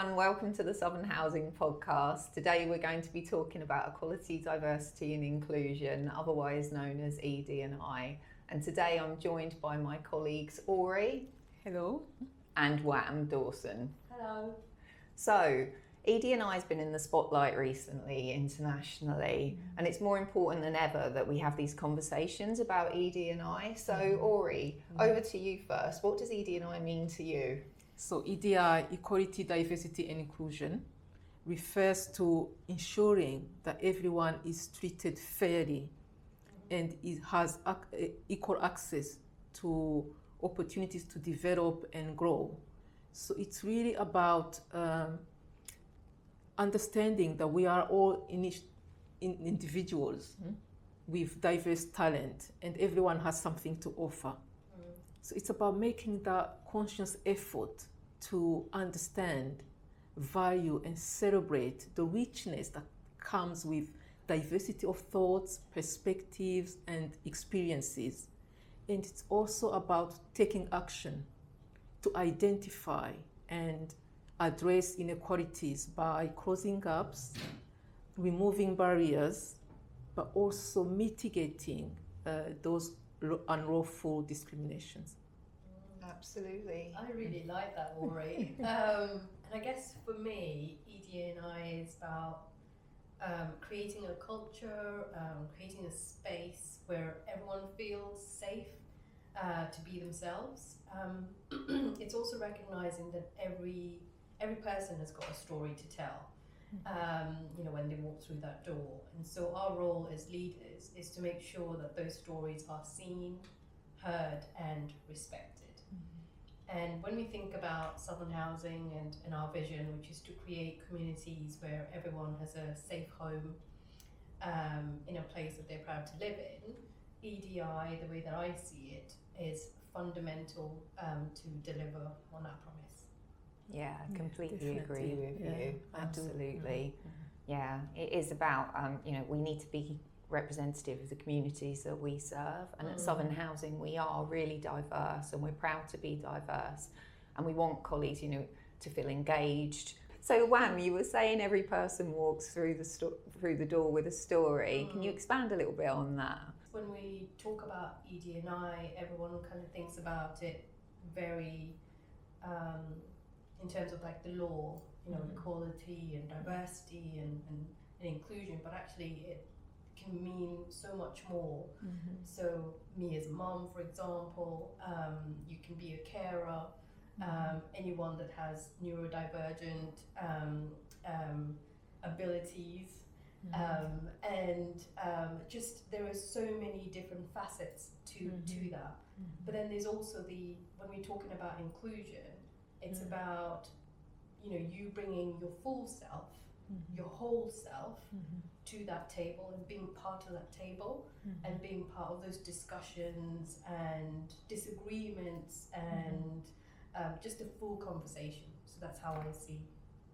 everyone, welcome to the Southern Housing Podcast. Today we're going to be talking about equality, diversity and inclusion, otherwise known as ED&I. And today I'm joined by my colleagues Aure. Hello. And Dawson. Hello. So, ED&I has been in the spotlight recently, internationally, and it's more important than ever that we have these conversations about ED&I. So, Aure, over to you first. What does ED&I mean to you? So EDI, Equality, Diversity and Inclusion, refers to ensuring that everyone is treated fairly and it has equal access to opportunities to develop and grow. So it's really about understanding that we are all individuals with diverse talent and everyone has something to offer. So it's about making that conscious effort to understand, value, and celebrate the richness that comes with diversity of thoughts, perspectives, and experiences. And it's also about taking action to identify and address inequalities by closing gaps, removing barriers, but also mitigating those unlawful discriminations. Absolutely. I really like that, Aure. And I guess for me, ED&I is about creating a culture, creating a space where everyone feels safe to be themselves. It's also recognizing that every person has got a story to tell. When they walk through that door. And so our role as leaders is to make sure that those stories are seen, heard, and respected. And when we think about Southern Housing and our vision, which is to create communities where everyone has a safe home in a place that they're proud to live in, EDI, the way that I see it, is fundamental to deliver on that promise. Yeah, I completely agree with you. Absolutely. Yeah, it is about, we need to be representative of the communities that we serve. And at Southern Housing, we are really diverse and we're proud to be diverse. And we want colleagues, to feel engaged. So, Wham, you were saying every person walks through the door with a story. Can you expand a little bit on that? When we talk about ED&I, everyone kind of thinks about it very in terms of like the law, equality and diversity and inclusion, but actually it can mean so much more. So me as a mom, for example, you can be a carer, anyone that has neurodivergent abilities, and just there are so many different facets to that. But then there's also when we're talking about inclusion, it's about you bringing your full self, your whole self to that table and being part of that table and being part of those discussions and disagreements and just a full conversation. So that's how I see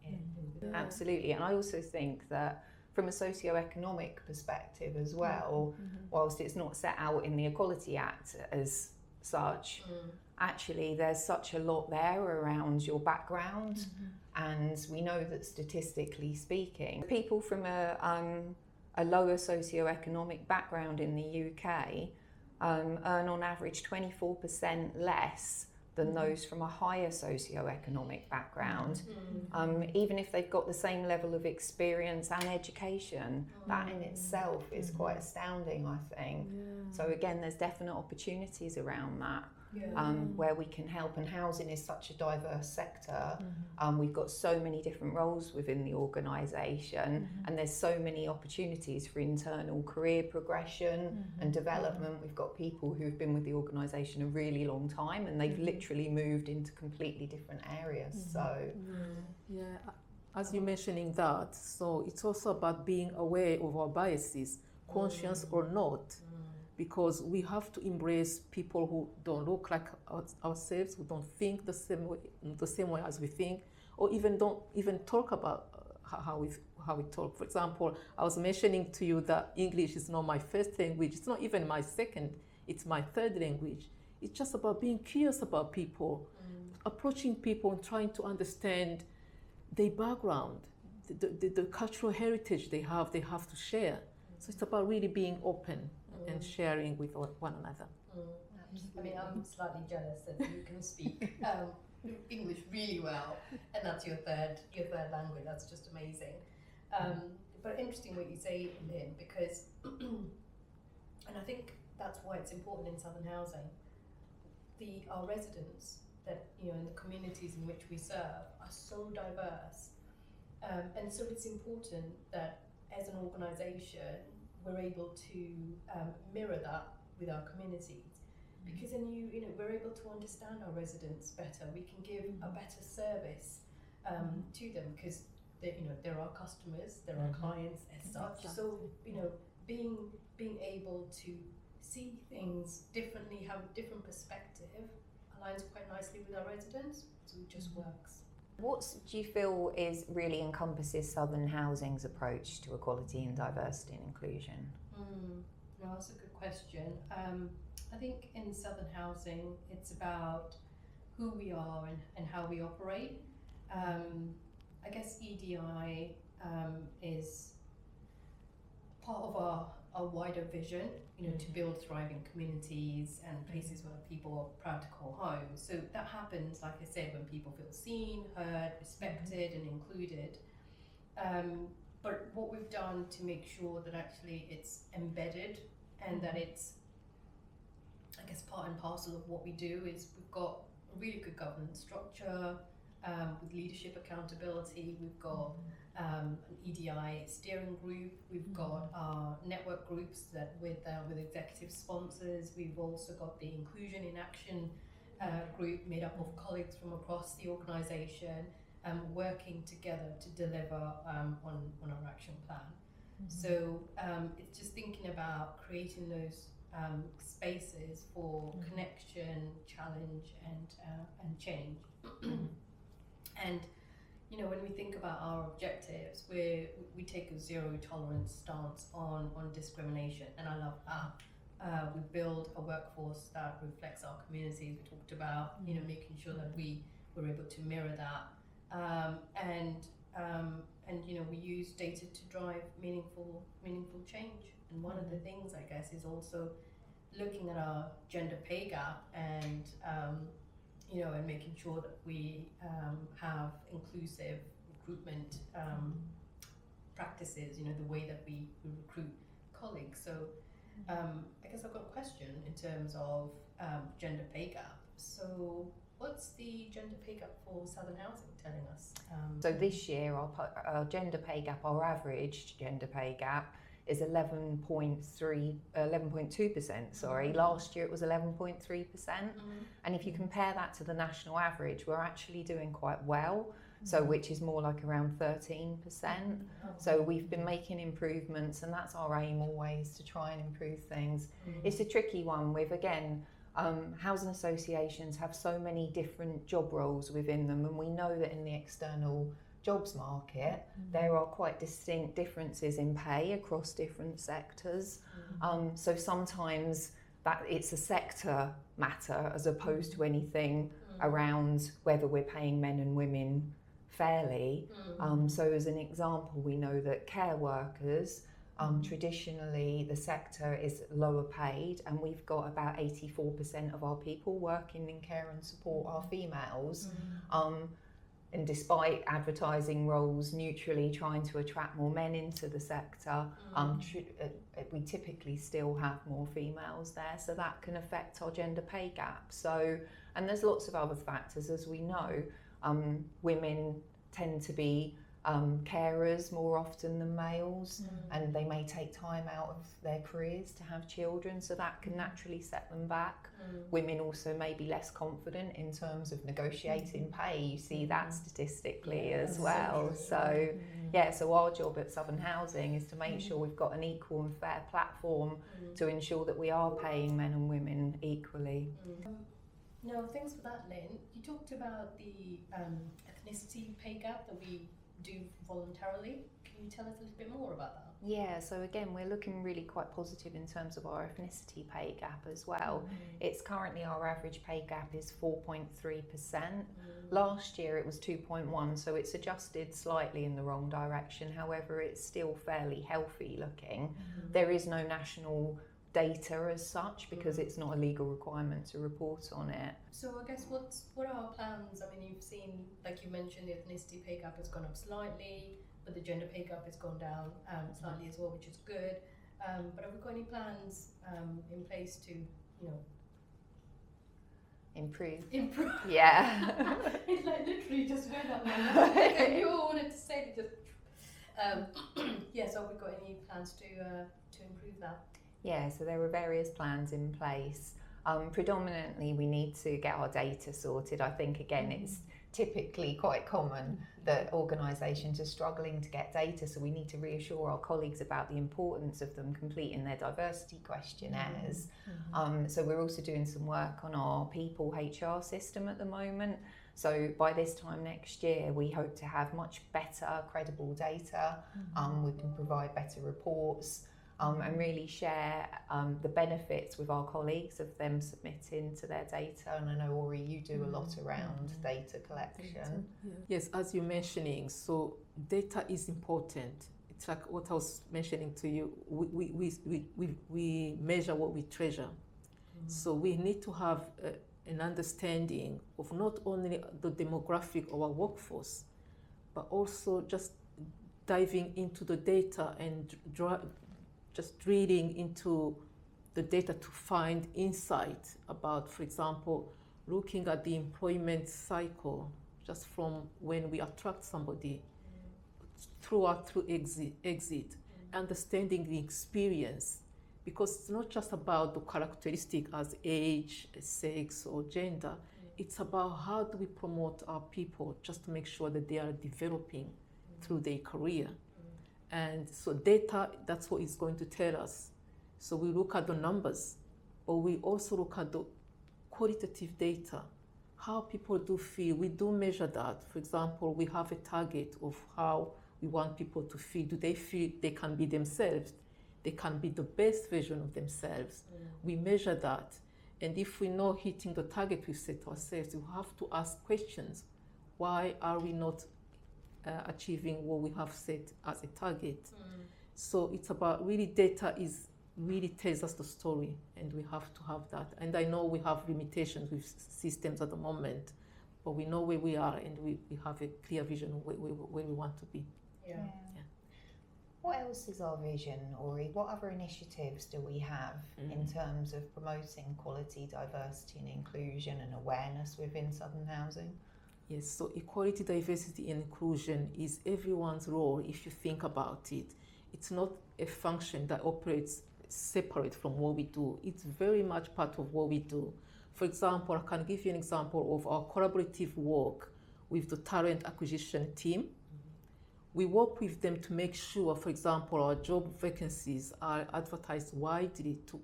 it. Absolutely. And I also think that from a socio-economic perspective as well, whilst it's not set out in the Equality Act as such, actually there's such a lot there around your background. And we know that statistically speaking, people from a lower socio-economic background in the UK earn on average 24% less than those from a higher socio-economic background, even if they've got the same level of experience and education. That in itself is quite astounding, I think. So again, there's definite opportunities around that. Where we can help, and housing is such a diverse sector. We've got so many different roles within the organisation, and there's so many opportunities for internal career progression and development. We've got people who've been with the organisation a really long time and they've literally moved into completely different areas. So as you're mentioning that, so it's also about being aware of our biases, conscious or not. Because we have to embrace people who don't look like ourselves, who don't think the same way as we think, or even don't even talk about how we talk. For example, I was mentioning to you that English is not my first language. It's not even my second. It's my third language. It's just about being curious about people, approaching people and trying to understand their background, the cultural heritage they have to share. So it's about really being open and sharing with one another. I mean, I'm slightly jealous that you can speak English really well, and that's your third language. That's just amazing. But interesting what you say, Lynn, because, and I think that's why it's important in Southern housing. Our residents that, you know, in the communities in which we serve are so diverse, and so it's important that as an organisation we're able to mirror that with our communities, because then you know we're able to understand our residents better. We can give a better service to them, because they're our customers, they're our clients as such. So you know, being able to see things differently, have a different perspective, aligns quite nicely with our residents, so it just works. What do you feel really encompasses Southern Housing's approach to equality and diversity and inclusion? No, that's a good question. I think in Southern Housing it's about who we are and how we operate. I guess EDI is part of our wider vision, you know, to build thriving communities and places where people are proud to call home. So that happens, like I said, when people feel seen, heard, respected and included. But what we've done to make sure that actually it's embedded and that it's, I guess, part and parcel of what we do is we've got a really good governance structure with leadership accountability. We've got an EDI steering group. We've got our network groups that with executive sponsors. We've also got the Inclusion in Action group made up of colleagues from across the organisation, working together to deliver on our action plan. So it's just thinking about creating those spaces for connection, challenge, and change. And you know, when we think about our objectives, we take a zero tolerance stance on discrimination, and I love that. We build a workforce that reflects our communities. We talked about you know, making sure that we're able to mirror that, and you know, we use data to drive meaningful change. And one of the things, I guess, is also looking at our gender pay gap and you know, and making sure that we have inclusive recruitment practices, you know, the way that we recruit colleagues. So I guess I've got a question in terms of gender pay gap. So what's the gender pay gap for Southern Housing telling us? So this year our gender pay gap, our average gender pay gap, is 11.2%, sorry. Last year it was 11.3%. And if you compare that to the national average, we're actually doing quite well. So which is more like around 13%. So we've been making improvements, and that's our aim always, to try and improve things. It's a tricky one with, again, housing associations have so many different job roles within them, and we know that in the external jobs market there are quite distinct differences in pay across different sectors. So sometimes that it's a sector matter as opposed to anything around whether we're paying men and women fairly. So as an example, we know that care workers, traditionally the sector is lower paid, and we've got about 84% of our people working in care and support are females. And despite advertising roles neutrally trying to attract more men into the sector, we typically still have more females there, so that can affect our gender pay gap. So, and there's lots of other factors, as we know. Women tend to be carers more often than males, and they may take time out of their careers to have children, so that can naturally set them back. Women also may be less confident in terms of negotiating pay. You see that statistically as well. So so our job at Southern Housing is to make sure we've got an equal and fair platform to ensure that we are paying men and women equally. No, thanks for that, Lynn. You talked about the ethnicity pay gap that we do voluntarily. Can you tell us a little bit more about that? Yeah, so again, we're looking really quite positive in terms of our ethnicity pay gap as well. It's currently, our average pay gap is 4.3%. Last year it was 2.1, so it's adjusted slightly in the wrong direction. However, it's still fairly healthy looking. There is no national data as such because it's not a legal requirement to report on it. So I guess what are our plans? I mean, you've seen, like you mentioned, the ethnicity pay gap has gone up slightly, but the gender pay gap has gone down slightly as well, which is good. But have we got any plans in place to, Improve. Yeah. It's like literally just went up my mouth. Like you all wanted to say it, just. Yeah. So have we got any plans to improve that? Yeah. So there are various plans in place. Predominantly, we need to get our data sorted. I think again, it's typically quite common that organisations are struggling to get data, so we need to reassure our colleagues about the importance of them completing their diversity questionnaires. So we're also doing some work on our people HR system at the moment. So by this time next year, we hope to have much better, credible data. We can provide better reports. And really share the benefits with our colleagues of them submitting to their data. And I know, Aure, you do a lot around data collection. Yes, as you're mentioning, so data is important. It's like what I was mentioning to you. We measure what we treasure. So we need to have an understanding of not only the demographic of our workforce, but also just diving into the data and just drilling into the data to find insight about, for example, looking at the employment cycle, just from when we attract somebody through exit, understanding the experience, because it's not just about the characteristic as age, sex, or gender. It's about how do we promote our people just to make sure that they are developing through their career. And so data, that's what it's going to tell us. So we look at the numbers, but we also look at the qualitative data, how people do feel. We do measure that. For example, we have a target of how we want people to feel. Do they feel they can be themselves? They can be the best version of themselves. We measure that. And if we're not hitting the target we've set ourselves, we have to ask questions. Why are we not achieving what we have set as a target? So it's about really data really tells us the story, and we have to have that. And I know we have limitations with systems at the moment, but we know where we are, and we have a clear vision of where we want to be. Yeah. What else is our vision, Aure? What other initiatives do we have in terms of promoting quality, diversity and inclusion and awareness within Southern housing? Yes, so equality, diversity and inclusion is everyone's role if you think about it. It's not a function that operates separate from what we do. It's very much part of what we do. For example, I can give you an example of our collaborative work with the talent acquisition team. We work with them to make sure, for example, our job vacancies are advertised widely to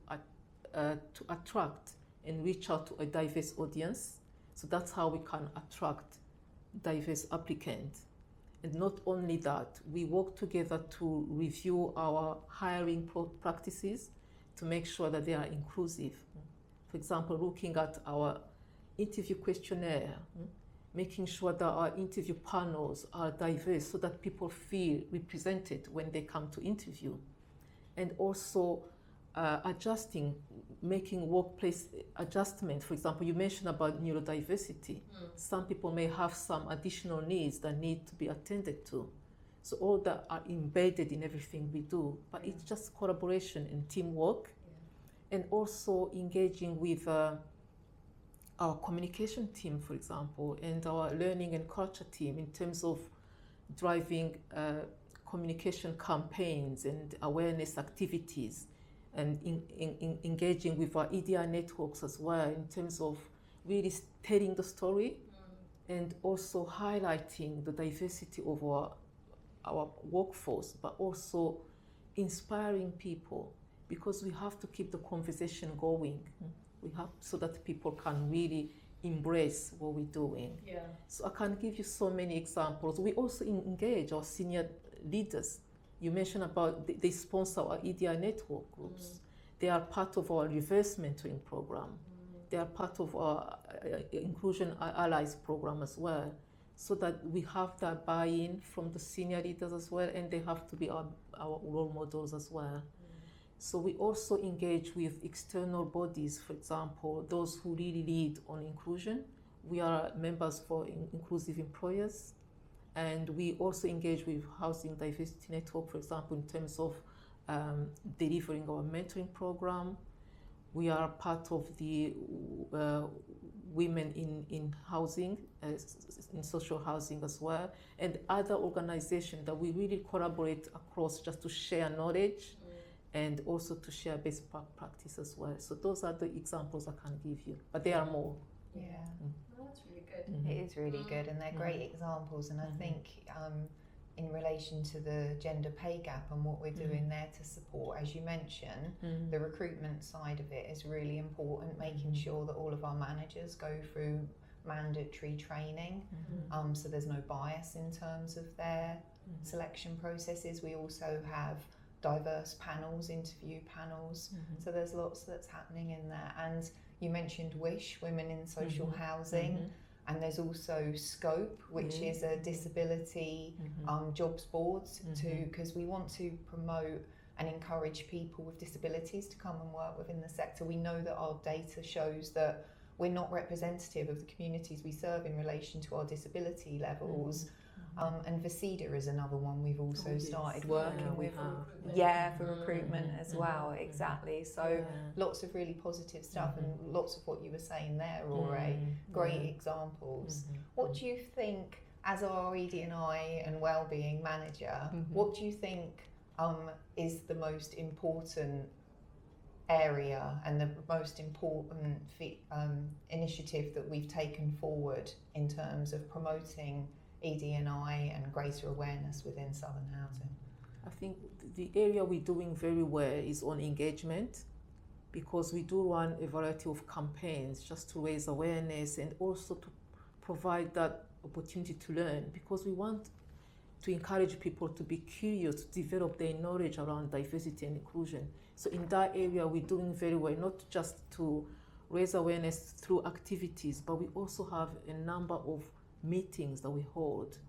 attract and reach out to a diverse audience. So that's how we can attract diverse applicants. And not only that, we work together to review our hiring practices to make sure that they are inclusive. For example, looking at our interview questionnaire, making sure that our interview panels are diverse so that people feel represented when they come to interview. And also adjusting, making workplace adjustment. For example, you mentioned about neurodiversity. Some people may have some additional needs that need to be attended to. So all that are embedded in everything we do, but it's just collaboration and teamwork, and also engaging with our communication team, for example, and our learning and culture team in terms of driving communication campaigns and awareness activities, and engaging with our EDI networks as well in terms of really telling the story and also highlighting the diversity of our workforce, but also inspiring people, because we have to keep the conversation going. We have so that people can really embrace what we're doing. Yeah. So I can give you so many examples. We also engage our senior leaders. You mentioned about they sponsor our EDI network groups. They are part of our reverse mentoring program. They are part of our Inclusion Allies program as well, so that we have that buy-in from the senior leaders as well, and they have to be our role models as well. So we also engage with external bodies, for example, those who really lead on inclusion. We are members for Inclusive Employers, and we also engage with Housing Diversity Network, for example, in terms of delivering our mentoring program. We are part of the Women in Housing, in social housing as well, and other organizations that we really collaborate across just to share knowledge and also to share best practice as well. So those are the examples I can give you, but there are more. Yeah. No, that's really good. It is really good, and they're great examples. And I think in relation to the gender pay gap and what we're doing there to support, as you mentioned, the recruitment side of it is really important, making sure that all of our managers go through mandatory training, so there's no bias in terms of their selection processes. We also have diverse panels, interview panels, so there's lots that's happening in there. And you mentioned WISH, Women in Social Housing, and there's also SCOPE, which is a disability jobs board, because we want to promote and encourage people with disabilities to come and work within the sector. We know that our data shows that we're not representative of the communities we serve in relation to our disability levels. And VICIDA is another one we've also started working with. For recruitment as well, exactly. So lots of really positive stuff, and lots of what you were saying there, Aure, great examples. What do you think, as our ED&I and Wellbeing manager, what do you think is the most important area and the most important initiative that we've taken forward in terms of promoting ED&I and greater awareness within Southern Housing? I think the area we're doing very well is on engagement, because we do run a variety of campaigns just to raise awareness and also to provide that opportunity to learn, because we want to encourage people to be curious, to develop their knowledge around diversity and inclusion. So in that area, we're doing very well, not just to raise awareness through activities, but we also have a number of meetings that we hold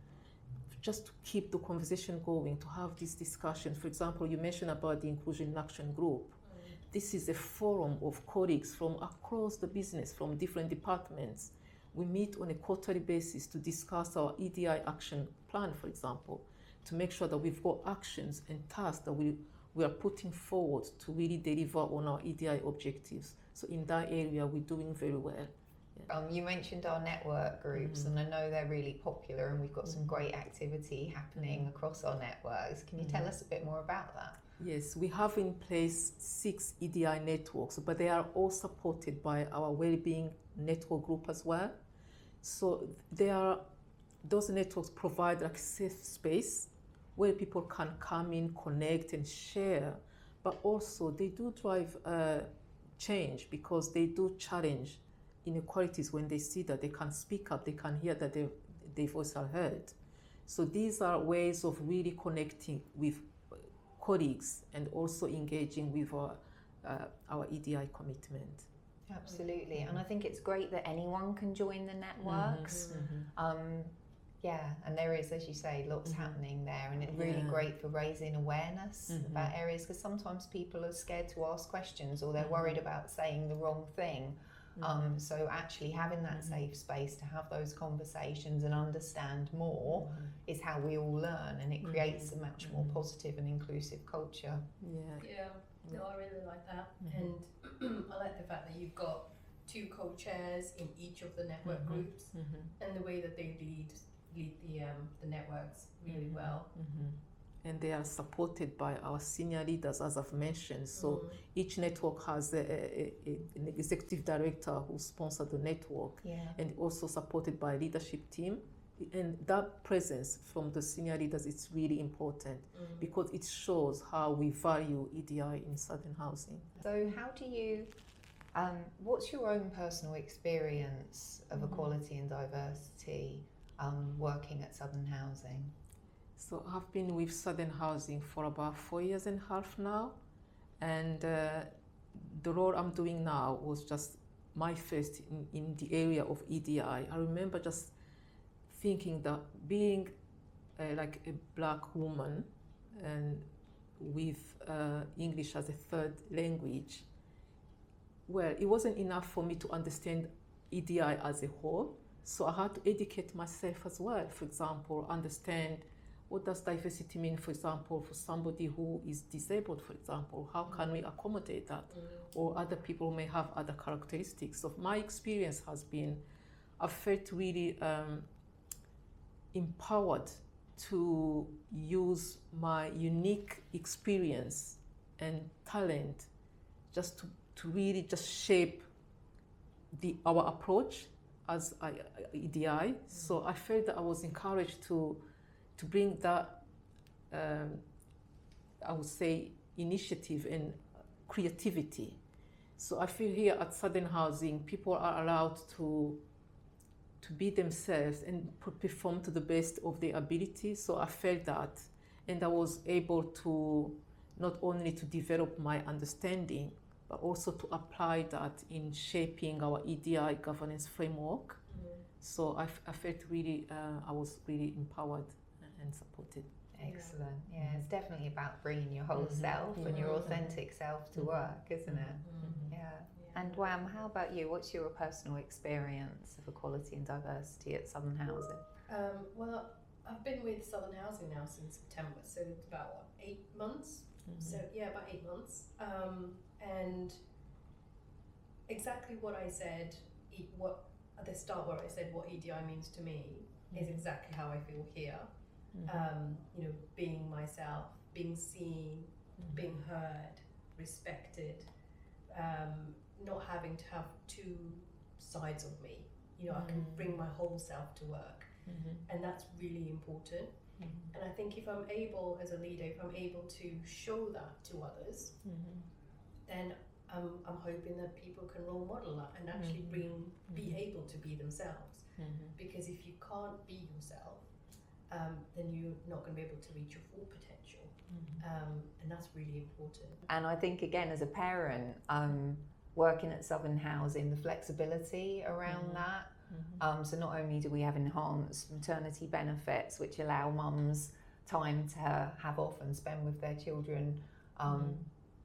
just to keep the conversation going, to have this discussion. For example, you mentioned about the Inclusion in Action Group. This is a forum of colleagues from across the business, from different departments. We meet on a quarterly basis to discuss our EDI action plan, for example, to make sure that we've got actions and tasks that we are putting forward to really deliver on our EDI objectives. So in that area, we're doing very well. You mentioned our network groups, and I know they're really popular, and we've got some great activity happening across our networks. Can you tell us a bit more about that? Yes, we have in place 6 EDI networks, but they are all supported by our Wellbeing network group as well. So those networks provide like a safe space where people can come in, connect and share, but also they do drive change, because they do challenge inequalities. When they see that they can speak up, they can hear that their voice are heard. So these are ways of really connecting with colleagues and also engaging with our EDI commitment. Absolutely, and I think it's great that anyone can join the networks. And there is, as you say, lots happening there, and it's really great for raising awareness about areas, because sometimes people are scared to ask questions, or they're worried about saying the wrong thing. So actually having that safe space to have those conversations and understand more is how we all learn, and it creates a much more positive and inclusive culture. No, I really like that. And I like the fact that you've got 2 co-chairs in each of the network groups, and the way that they lead the networks really well. And they are supported by our senior leaders, as I've mentioned. So each network has an executive director who sponsors the network, and also supported by a leadership team. And that presence from the senior leaders is really important, because it shows how we value EDI in Southern Housing. So how do you, what's your own personal experience of equality and diversity working at Southern Housing? So I've been with Southern Housing for about 4.5 years now, and the role I'm doing now was just my first in the area of EDI. I remember just thinking that being like a black woman and with English as a third language, well, it wasn't enough for me to understand EDI as a whole, so I had to educate myself as well. For example, understand what does diversity mean, for example, for somebody who is disabled, for example, how can we accommodate that? Or other people may have other characteristics. So my experience has been, I've felt really empowered to use my unique experience and talent just to really just shape our approach as EDI. So I felt that I was encouraged to bring that, I would say, initiative and creativity. So I feel here at Southern Housing, people are allowed to be themselves and perform to the best of their ability. So I felt that, and I was able to not only to develop my understanding, but also to apply that in shaping our EDI governance framework. So I felt really, I was really empowered and supported. Excellent. Yeah, it's definitely about bringing your whole self and your authentic self to work, isn't it? Yeah. And Wham, how about you? What's your personal experience of equality and diversity at Southern Housing? Well, I've been with Southern Housing now since September, so it's about what, 8 months? So yeah, about 8 months. And exactly what I said, what at the start where I said what EDI means to me is exactly how I feel here. You know, being myself, being seen, being heard, respected, not having to have two sides of me. You know, I can bring my whole self to work, and that's really important. And I think if I'm able, as a leader, if I'm able to show that to others, then I'm hoping that people can role model that and actually be able to be themselves. Because if you can't be yourself, then you're not going to be able to reach your full potential. And that's really important. And I think, again, as a parent, working at Southern Housing, the flexibility around that. So not only do we have enhanced maternity benefits, which allow mums time to have off and spend with their children,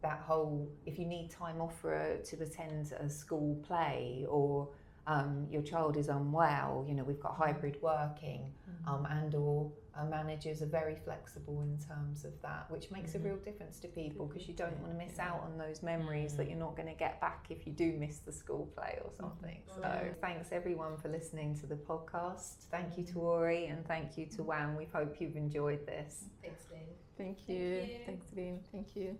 that whole, if you need time off to attend a school play, or your child is unwell, you know, we've got hybrid working, and or managers are very flexible in terms of that, which makes a real difference to people, because you don't want to miss out on those memories that you're not going to get back if you do miss the school play or something. So thanks everyone for listening to the podcast. Thank you to Aure, and thank you to Wham. We hope you've enjoyed this. Thanks, Lynn. Thank you. Thanks, Lynn. Thank you.